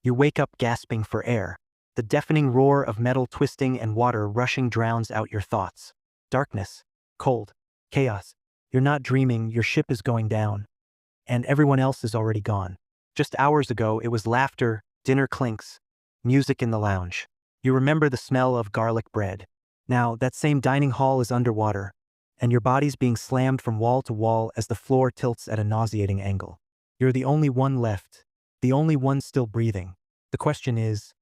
You wake up gasping for air. The deafening roar of metal twisting and water rushing drowns out your thoughts. Darkness, cold, chaos. You're not dreaming, your ship is going down. And everyone else is already gone. Just hours ago, it was laughter, dinner clinks, music in the lounge. You remember the smell of garlic bread. Now, that same dining hall is underwater, and your body's being slammed from wall to wall as the floor tilts at a nauseating angle. You're the only one left, the only one still breathing. The question is,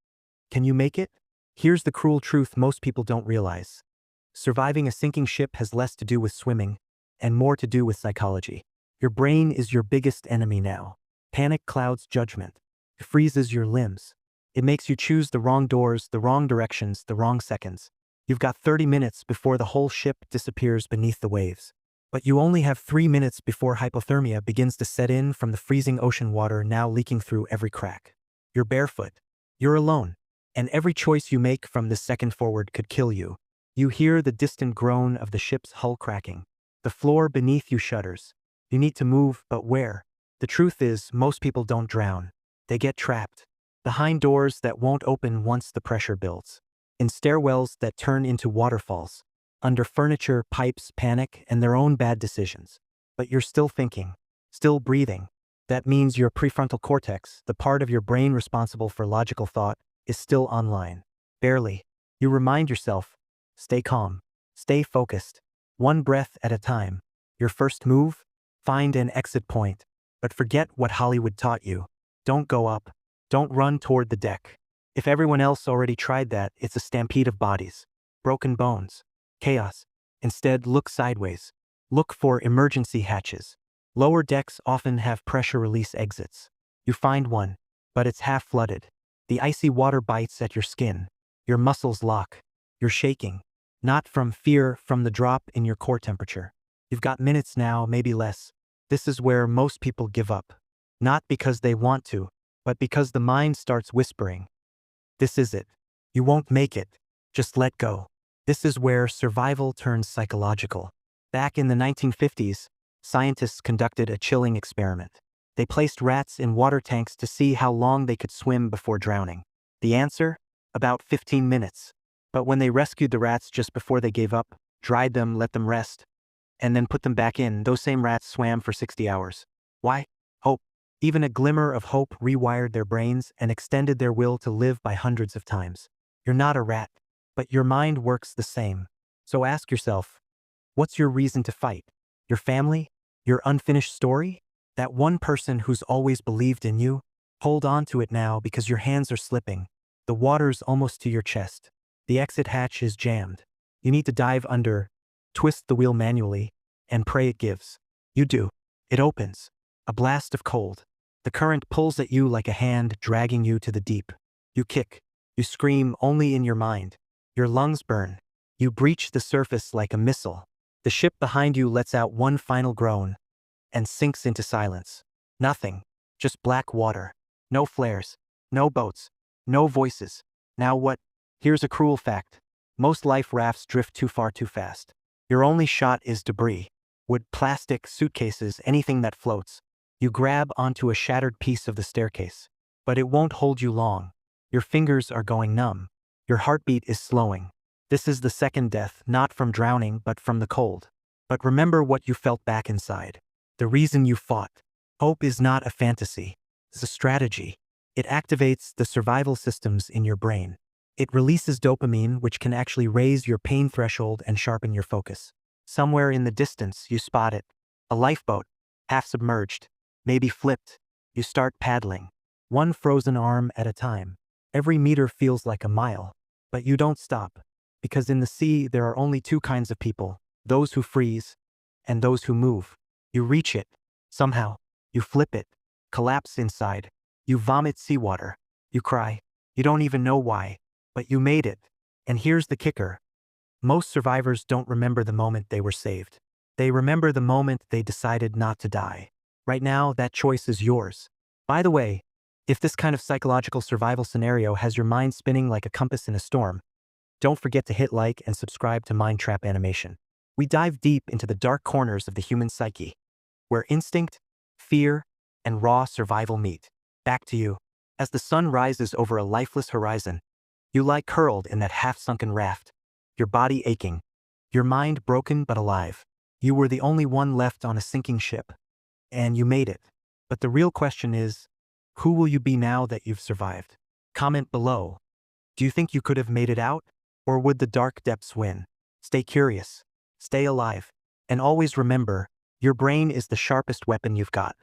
can you make it? Here's the cruel truth most people don't realize. Surviving a sinking ship has less to do with swimming and more to do with psychology. Your brain is your biggest enemy now. Panic clouds judgment. It freezes your limbs. It makes you choose the wrong doors, the wrong directions, the wrong seconds. You've got 30 minutes before the whole ship disappears beneath the waves. But you only have 3 minutes before hypothermia begins to set in from the freezing ocean water now leaking through every crack. You're barefoot. You're alone. And every choice you make from this second forward could kill you. You hear the distant groan of the ship's hull cracking. The floor beneath you shudders. You need to move, but where? The truth is, most people don't drown. They get trapped. Behind doors that won't open once the pressure builds. In stairwells that turn into waterfalls. Under furniture, pipes, panic, and their own bad decisions. But you're still thinking. Still breathing. That means your prefrontal cortex, the part of your brain responsible for logical thought, is still online. Barely. You remind yourself, stay calm. Stay focused. One breath at a time. Your first move? Find an exit point. But forget what Hollywood taught you. Don't go up. Don't run toward the deck. If everyone else already tried that, it's a stampede of bodies. Broken bones. Chaos. Instead, look sideways. Look for emergency hatches. Lower decks often have pressure release exits. You find one, but it's half flooded. The icy water bites at your skin. Your muscles lock. You're shaking. Not from fear, from the drop in your core temperature. You've got minutes now, maybe less. This is where most people give up. Not because they want to, but because the mind starts whispering. This is it. You won't make it. Just let go. This is where survival turns psychological. Back in the 1950s, scientists conducted a chilling experiment. They placed rats in water tanks to see how long they could swim before drowning. The answer? About 15 minutes. But when they rescued the rats just before they gave up, dried them, let them rest, and then put them back in, those same rats swam for 60 hours. Why? Hope. Even a glimmer of hope rewired their brains and extended their will to live by hundreds of times. You're not a rat, but your mind works the same. So ask yourself, what's your reason to fight? Your family? Your unfinished story? That one person who's always believed in you? Hold on to it now because your hands are slipping. The water's almost to your chest. The exit hatch is jammed. You need to dive under, twist the wheel manually, and pray it gives. You do. It opens. A blast of cold. The current pulls at you like a hand dragging you to the deep. You kick. You scream only in your mind. Your lungs burn. You breach the surface like a missile. The ship behind you lets out one final groan and sinks into silence. Nothing. Just black water. No flares. No boats. No voices. Now what? Here's a cruel fact. Most life rafts drift too far too fast. Your only shot is debris. Wood, plastic, suitcases, anything that floats. You grab onto a shattered piece of the staircase. But it won't hold you long. Your fingers are going numb. Your heartbeat is slowing. This is the second death, not from drowning, but from the cold. But remember what you felt back inside. The reason you fought. Hope is not a fantasy. It's a strategy. It activates the survival systems in your brain. It releases dopamine, which can actually raise your pain threshold and sharpen your focus. Somewhere in the distance, you spot it. A lifeboat, half submerged, maybe flipped. You start paddling. One frozen arm at a time. Every meter feels like a mile. But you don't stop. Because in the sea, there are only two kinds of people. Those who freeze, and those who move. You reach it. Somehow. You flip it. Collapse inside. You vomit seawater. You cry. You don't even know why. But you made it. And here's the kicker. Most survivors don't remember the moment they were saved. They remember the moment they decided not to die. Right now, that choice is yours. By the way, if this kind of psychological survival scenario has your mind spinning like a compass in a storm, don't forget to hit like and subscribe to Mind Trap Animation. We dive deep into the dark corners of the human psyche, where instinct, fear, and raw survival meet. Back to you. As the sun rises over a lifeless horizon, you lie curled in that half-sunken raft, your body aching, your mind broken but alive. You were the only one left on a sinking ship, and you made it. But the real question is, who will you be now that you've survived? Comment below. Do you think you could have made it out? Or would the dark depths win? Stay curious, stay alive, and always remember, your brain is the sharpest weapon you've got.